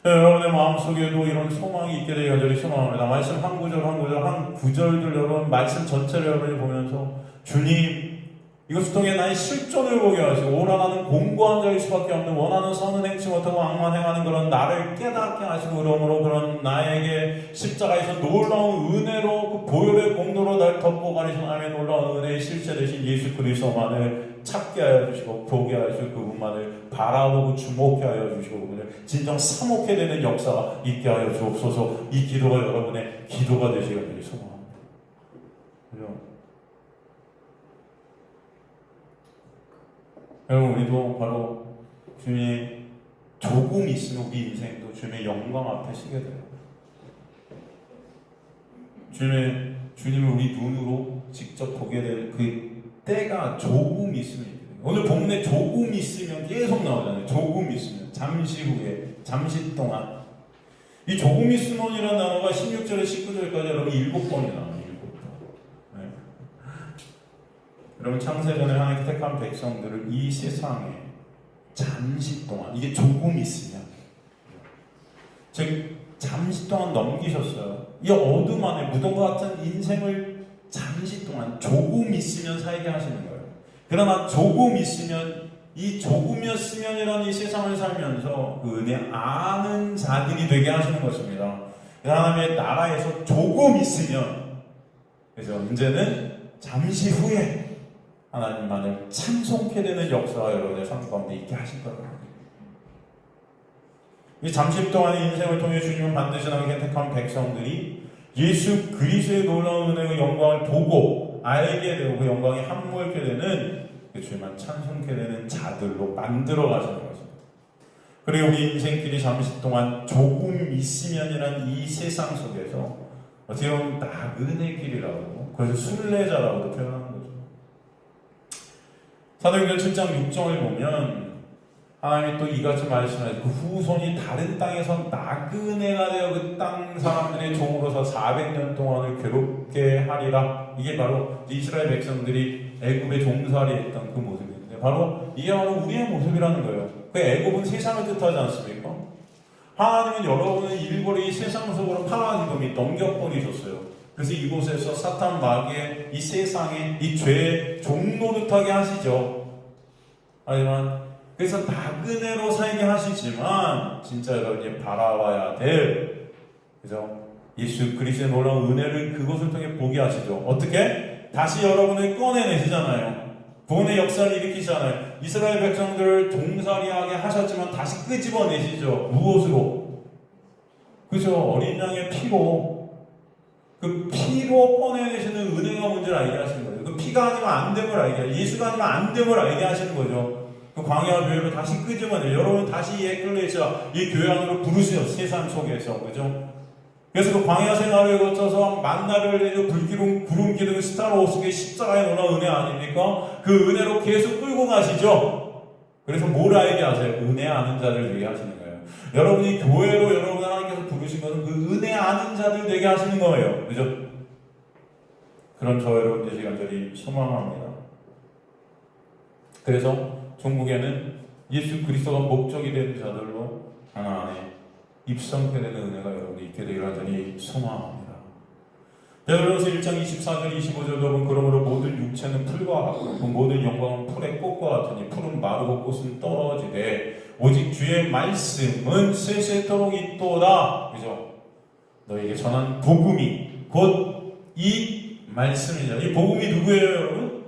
여러분의 마음속에도 이런 소망이 있게 되기 간절히 소망합니다. 말씀 한 구절 한 구절 한 구절들 여러분 말씀 전체를 여러분이 보면서 주님 이것을 통해 나의 실존을 보게 하시고, 오라 나는 공고한 자일 수밖에 없는, 원하는 선은 행치 못하고 악만 행하는 그런 나를 깨닫게 하시고, 그러므로 그런 나에게 십자가에서 놀라운 은혜로 그 보혈의 공로로 날 덮고 가리신 하나님의 놀라운 은혜의 실체 되신 예수 그리스도만을 찾게 하여 주시고, 보게 하여 주시고, 그분만을 바라보고 주목해 하여 주시고, 그분을 진정 사목해 되는 역사가 있게 하여 주옵소서. 이 기도가 여러분의 기도가 되시길 소망합니다. 그죠? 여러분, 우리도 바로 주님의 조금 있으면 우리 인생도 주님의 영광 앞에 서게 돼요. 주님을 우리 눈으로 직접 보게 될 그 때가 조금 있으면 있게 돼요. 오늘 본문에 조금 있으면 계속 나오잖아요. 조금 있으면, 잠시 후에, 잠시 동안. 이 조금 있으면이라는 단어가 16절에 19절까지 여러분 7번이 나와요. 7번. 네. 여러분, 창세전에 하나님께 택한 백성들을 이 세상에 잠시 동안, 이게 조금 있으면, 즉 잠시 동안 넘기셨어요. 이 어둠 안에 무덤과 같은 인생을 잠시 동안 조금 있으면 살게 하시는 거예요. 그러나 조금 있으면, 이 조금이었으면이라는 이 세상을 살면서 그 은혜 아는 자들이 되게 하시는 것입니다. 하나님의 나라에서 조금 있으면, 그래서 이제는 잠시 후에 하나님만을 찬송케 되는 역사가 여러분의 삶 가운데 있게 하실 거예요. 이 잠시 동안의 인생을 통해 주님은 반드시 나에게 택한 백성들이 예수 그리스도의 놀라운 은혜의 영광을 보고 알게 되고, 그 영광에 함몰케 되는, 그 주님만 찬송케 되는 자들로 만들어 가시는 것입니다. 그리고 우리 인생길이 잠시 동안 조금 있으면이란 이 세상 속에서 어떻게 보면 나그네 길이라고, 그래서 순례자라고도 표현하는 거죠. 사도행전 7장 6절을 보면 하나님이 또 이같이 말씀하시고, 그 후손이 다른 땅에서 나그네가 되어 그 땅 사람들의 종으로서 400년 동안을 괴롭게 하리라. 이게 바로 이스라엘 백성들이 애굽에 종살이했던 그 모습인데, 바로 이게 바로 우리의 모습이라는 거예요. 그 애굽은 세상을 뜻하지 않습니까? 하나님은 여러분의 일부러 이 세상 속으로 파라디금이 넘겨버리셨어요. 그래서 이곳에서 사탄 마귀의 이 세상에 이 죄의 종노릇하게 하시죠. 하지만 그래서 나그네로 살게 하시지만 진짜 여러분이 바라봐야 될, 그죠? 예수 그리스도의 놀라운 은혜를 그것을 통해 보게 하시죠. 어떻게? 다시 여러분을 꺼내내시잖아요. 구원의 역사를 일으키잖아요. 이스라엘 백성들을 종살이하게 하셨지만 다시 끄집어내시죠. 무엇으로? 그죠? 어린 양의 피로. 그 피로 꺼내내시는 은혜가 뭔지를 알게 하시는 거예요. 그 피가 아니면 안 됨을 알게 하시고, 예수가 아니면 안 됨을 알게 하시는 거죠. 그 광야 교회로 다시 끄집어내요. 여러분 다시 이 에클레시아, 이 교회 안으로 부르세요. 세상 속에서. 그죠? 그래서 그 광야 생활을 거쳐서 만나를 내려 불기둥, 구름 기둥, 스타로스의 십자가의 놀라운 은혜 아닙니까? 그 은혜로 계속 끌고 가시죠. 그래서 뭘 알게 하세요? 은혜 아는 자들 되게 하시는 거예요. 여러분이 교회로 여러분 하나님께서 부르신 것은 그 은혜 아는 자들 되게 하시는 거예요. 그죠? 그런 저 여러분 되시길 간절히 소망합니다. 그래서 종국에는 예수 그리스도가 목적이 된 자들로 하나 안에 입성케 되는 은혜가 여러분이 있게 되기를 간절히 소망합니다. 베드로서 1장 24절 25절도 보면, 그러므로 모든 육체는 풀과 같고 그 모든 영광은 풀의 꽃과 같으니 풀은 마르고 꽃은 떨어지되 오직 주의 말씀은 세세토록 있도다. 그죠? 너에게 전한 복음이 곧 이 말씀이잖아요. 이 복음이 누구예요, 여러분?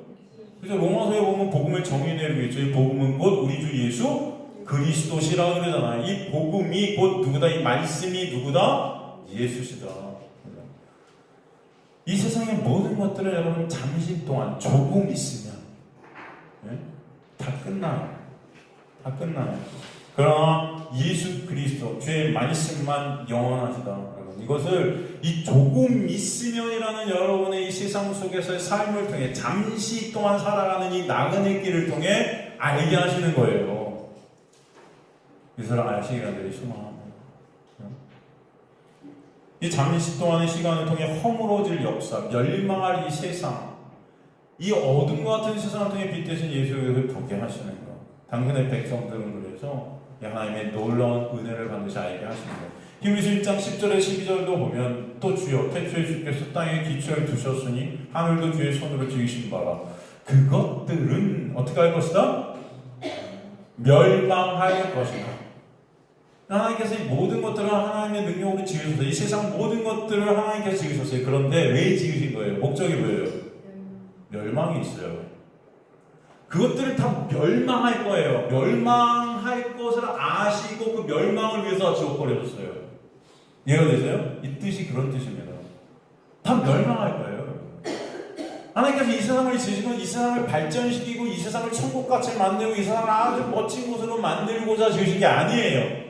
그죠? 로마서에 보면 복음을 정의내고 있죠. 이 복음은 곧 우리 주 예수 그리스도시라고 그러잖아요. 이 복음이 곧 누구다? 이 말씀이 누구다? 예수시다. 이 세상의 모든 것들을 여러분 잠시 동안 조금 있으면, 네? 다 끝나요. 다 끝나요. 그러나 예수 그리스도 주의 말씀만 영원하시다. 여러분 이것을 이 조금 있으면이라는 여러분의 이 세상 속에서의 삶을 통해 잠시 동안 살아가는 이 나그네 길을 통해 알게 하시는 거예요. 이것을 아시기 간절히 소망합니다. 이 잠시 동안의 시간을 통해 허물어질 역사, 멸망할 이 세상, 이 어둠과 같은 세상을 통해 빛대신 예수를 보게 하시는 것. 당근의 백성들은 그래서 하나님의 놀라운 은혜를 반드시 알게 하시는 것. 히브리서 1장 10절에 12절도 보면 또 주여 태초에 주께서 땅에 기초를 두셨으니 하늘도 주의 손으로 지으신 바라. 그것들은 어떻게 할 것이다? 멸망할 것이다. 하나님께서 이 모든 것들을 하나님의 능력으로 지으셨어요. 이 세상 모든 것들을 하나님께서 지으셨어요. 그런데 왜 지으신 거예요? 목적이 뭐예요? 멸망이 있어요. 그것들을 다 멸망할 거예요. 멸망할 것을 아시고 그 멸망을 위해서 지옥버려졌어요. 이해가 되세요? 이 뜻이 그런 뜻입니다. 다 멸망할 거예요. 하나님께서 이 세상을 지으시고 이 세상을 발전시키고 이 세상을 천국같이 만들고 이 세상을 아주 멋진 곳으로 만들고자 지으신 게 아니에요.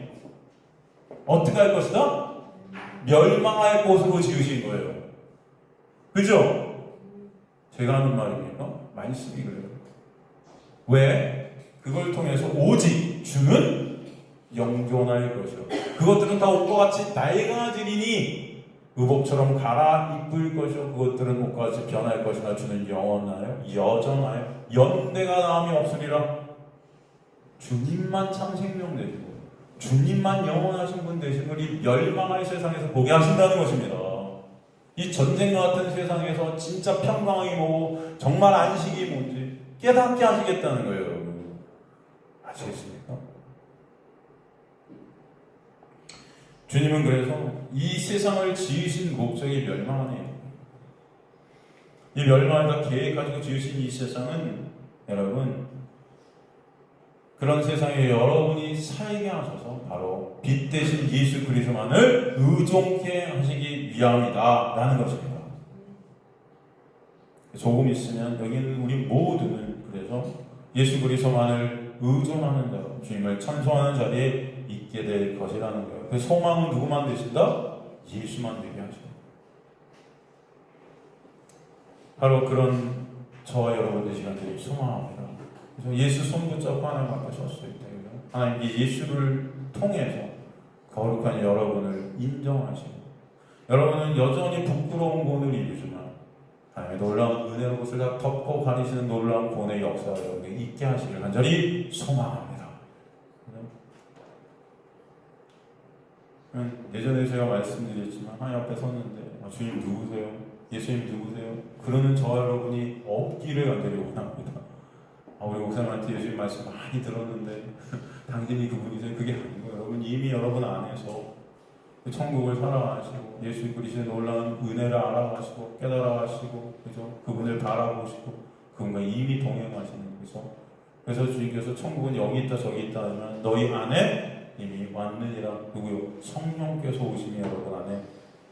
어떻게 할 것이다? 멸망할 곳으로 지으신 거예요. 그죠? 제가 하는 말입니까? 말씀이 그래요. 왜? 그걸 통해서 오직 주는 영존할 것이요. 그것들은 다 옷과 같이 낡아지리니 의복처럼 갈아입을 것이요. 그것들은 옷과 같이 변할 것이나 주는 영원하여 여전하여 연대가 나음이 없으리라. 주님만 참 생명 되시고 주님만 영원하신 분 되신 분이 멸망할 세상에서 보게 하신다는 것입니다. 이 전쟁과 같은 세상에서 진짜 평강이 뭐고 정말 안식이 뭔지 깨닫게 하시겠다는 거예요, 여러분. 아시겠습니까? 주님은 그래서 이 세상을 지으신 목적이 멸망이에요. 이 멸망을 다 계획가지고 지으신 이 세상은 여러분 그런 세상에 여러분이 살게 하셔서 바로 빛 대신 예수 그리스도만을 의존케 하시기 위함이다 라는 것입니다. 조금 있으면 여기는 우리 모두는 그래서 예수 그리스도만을 의존하는 자로 주님을 찬송하는 자리에 있게 될 것이라는 거예요. 그 소망은 누구만 되신다? 예수만 되게 하십니다. 바로 그런 저와 여러분 되시기 간절히 소망합니다. 그래서 예수 손 붙잡고 하나님 앞에 섰을 때 하나님께 예수를 통해서 거룩한 여러분을 인정하시고 여러분은 여전히 부끄러운 본을 이루지만 하나님의 놀라운 은혜로 그것을 다 덮고 가리시는 놀라운 본의 역사가 여러분에게 있게 하시길 간절히 소망합니다. 예전에 제가 말씀드렸지만 하나님 앞에 섰는데 주님 누구세요? 예수님 누구세요? 그러는 저 여러분이 없기를 간절히 원합니다. 우리 목사님한테 예수님 말씀 많이 들었는데 당신이 그분이세요? 그게 아니고 여러분 이미 여러분 안에서 천국을 살아가시고 예수 그리스도의 놀라운 은혜를 알아가시고 깨달아가시고 그죠? 그분을 바라보시고 그분과 이미 동행하시는 거죠. 그래서 주님께서 천국은 여기 있다 저기 있다 하지만 너희 안에 이미 왔느니라. 누구요? 성령께서 오시니 여러분 안에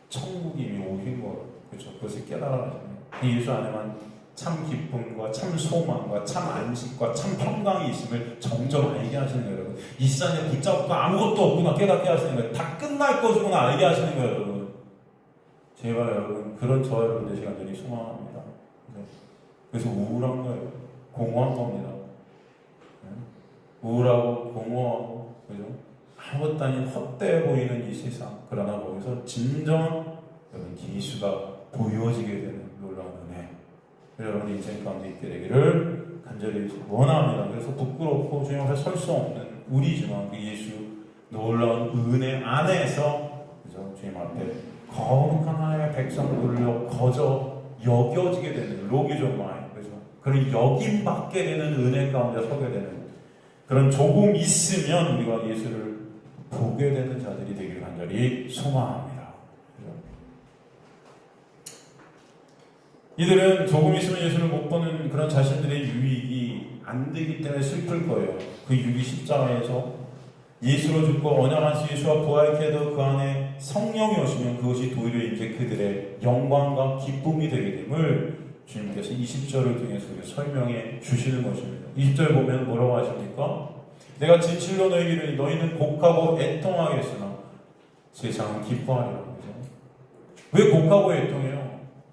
천국이 이미 오신 거예요. 그렇죠? 그것을 깨달아가시는 예수 안에만 참 기쁨과 참 소망과 참 안식과 참 평강이 있음을 점점 알게 하시는 거예요, 여러분. 이 세상에 붙잡고 아무것도 없구나 깨닫게 하시는 거예요. 다 끝날 것이구나 알게 하시는 거예요, 여러분. 제발 여러분 그런 저 여러분 되시기 간절히 소망합니다. 그래서 우울한 거예요. 공허한 겁니다. 우울하고 공허하고 그죠? 아무것도 아닌 헛되어 보이는 이 세상. 그러나 거기서 진정 여러분 예수가 보여지게 되는 놀라운 은혜. 여러분 인생 가운데 있게 되기를 간절히 원합니다. 그래서 부끄럽고 주님 앞에 설 수 없는 우리지만 그 예수 놀라운 은혜 안에서 그죠? 주님 앞에 거룩한 하나님의 백성들로 거저 여겨지게 되는 로기존마이 그죠? 그런 여김받게 되는 은혜 가운데 서게 되는 그런 조금 있으면 우리가 예수를 보게 되는 자들이 되기를 간절히 소망합니다. 이들은 조금 있으면 예수를 못 보는 그런 자신들의 유익이 안 되기 때문에 슬플 거예요. 그 유익이 십자가에서 예수로 죽고 언약한 예수와 부활케 해도 그 안에 성령이 오시면 그것이 도리어 이제 그들의 영광과 기쁨이 되게 됨을 주님께서 20절을 통해서 설명해 주시는 것입니다. 20절 보면 뭐라고 하십니까? 내가 진실로 너희에게 이르니 너희는 곡하고 애통하겠으나 세상은 기뻐하리라. 왜 곡하고 애통해요?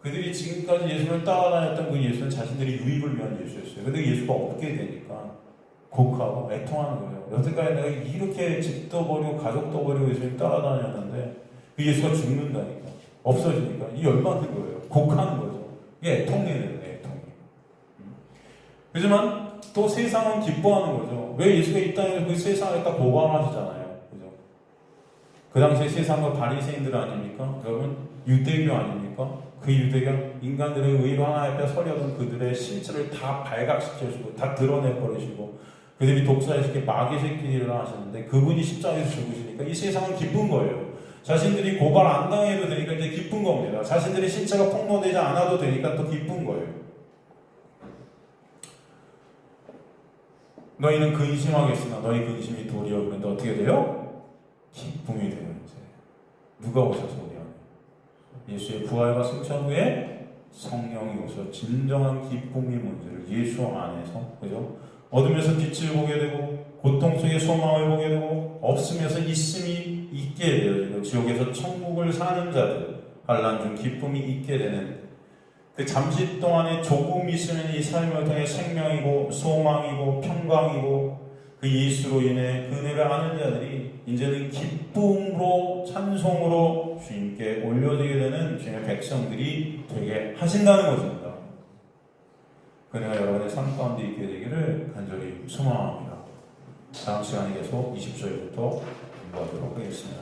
그들이 지금까지 예수를 따라다녔던 그 예수는 자신들이 유익을 위한 예수였어요. 근데 예수가 없게 되니까 곡하고 애통하는 거예요. 여태까지 내가 이렇게 집도 버리고 가족도 버리고 예수님 따라다녔는데 그 예수가 죽는다니까, 없어지니까 이 열받는 거예요. 곡하는 거죠. 이게 애통이에요, 애통이. 하지만 또 세상은 기뻐하는 거죠. 왜 예수가 이 땅에서 그 세상을 딱 보관하시잖아요. 그죠? 그 당시에 세상은 바리새인들 아닙니까? 여러분, 유대교 아닙니까? 그 유대가 인간들의 의로 하나님 앞에 서려던 그들의 실체를 다 발각시켜주고 다 드러내버리시고 그들이 독사의새끼 마귀 새끼를 하시는데 그분이 십자가에서 죽으시니까 이 세상은 기쁜 거예요. 자신들이 고발 안 당해도 되니까 이제 기쁜 겁니다. 자신들의 실체가 폭로되지 않아도 되니까 또 기쁜 거예요. 너희는 근심하겠으나 너희 근심이 도리어 그런데 어떻게 돼요? 기쁨이 돼요. 이제 누가 오셔서 우리 안에 예수의 부활과 승천 후에 성령이 오셔서 진정한 기쁨이 뭔지를 예수 안에서, 그죠? 어둠에서 빛을 보게 되고 고통 속에 소망을 보게 되고 없으면서 있음이 있게 되어지고 지옥에서 천국을 사는 자들 환난 중 기쁨이 있게 되는 그 잠시 동안에 조금 있으면 이 삶을 통해 생명이고 소망이고 평강이고 그 예수로 인해 그 은혜를 아는 자들이 이제는 기쁨으로 찬송으로 주님께 올려지게 되는 주님의 백성들이 되게 하신다는 것입니다. 그 은혜가 여러분의 삶 가운데 있게 되기를 간절히 소망합니다. 다음 시간에 계속 20절부터 공부하도록 하겠습니다.